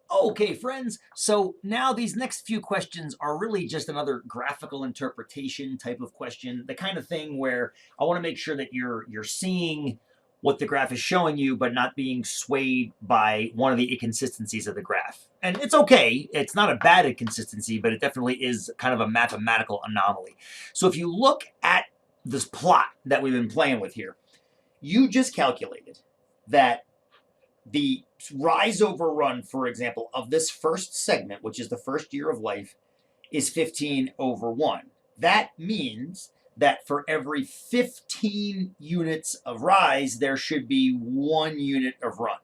Okay, friends, so now these next few questions are really just another graphical interpretation type of question, the kind of thing where I want to make sure that you're seeing what the graph is showing you, but not being swayed by one of the inconsistencies of the graph. And it's okay, it's not a bad inconsistency, but it definitely is kind of a mathematical anomaly. So if you look at this plot that we've been playing with here, you just calculated that the rise over run, for example, of this first segment, which is the first year of life, is 15 over 1. That means that for every 15 units of rise, there should be 1 unit of run.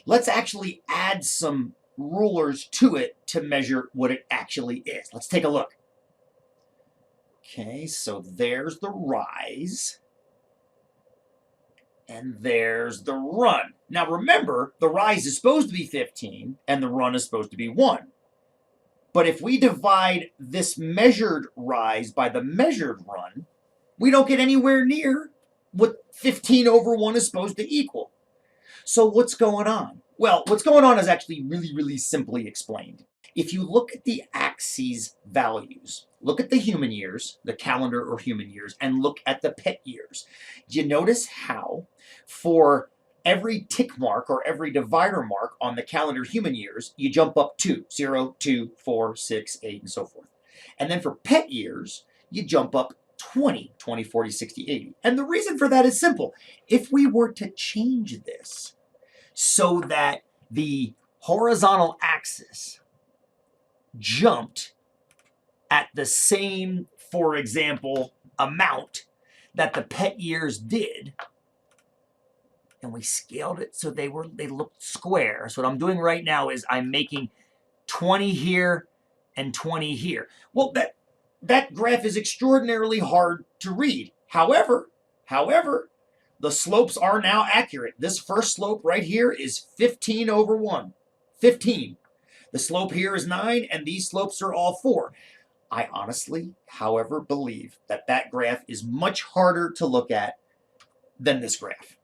Let's actually add some rulers to it to measure what it actually is. Let's take a look. Okay, so there's the rise. And there's the run. Now remember, the rise is supposed to be 15 and the run is supposed to be 1. But if we divide this measured rise by the measured run, we don't get anywhere near what 15 over 1 is supposed to equal. So what's going on? Well, what's going on is actually really simply explained. If you look at the axes values, look at the human years, the calendar or human years, and look at the pet years. Do you notice how for every tick mark or every divider mark on the calendar human years, you jump up 2, 0, 2, 4, 6, 8, and so forth. And then for pet years, you jump up 20, 20, 40, 60, 80. And the reason for that is simple. If we were to change this so that the horizontal axis jumped at the same, for example, amount that the pet years did, and we scaled it so they looked square. So what I'm doing right now is I'm making 20 here and 20 here. Well, that graph is extraordinarily hard to read. However, the slopes are now accurate. This first slope right here is 15 over 1. 15. The slope here is 9, and these slopes are all 4. I honestly, however, believe that that graph is much harder to look at than this graph.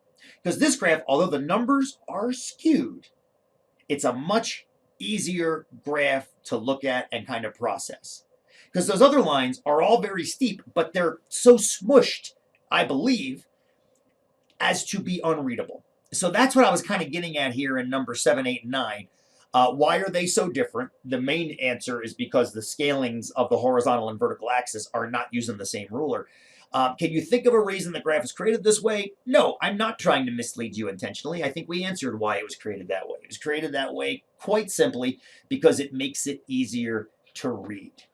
Because this graph, although the numbers are skewed, it's a much easier graph to look at and kind of process. Because those other lines are all very steep, but they're so smushed, I believe, as to be unreadable. So that's what I was kind of getting at here in number 7, 8, and 9. Why are they so different? The main answer is because the scalings of the horizontal and vertical axis are not using the same ruler. Can you think of a reason the graph is created this way? No, I'm not trying to mislead you intentionally. I think we answered why it was created that way. It was created that way quite simply because it makes it easier to read.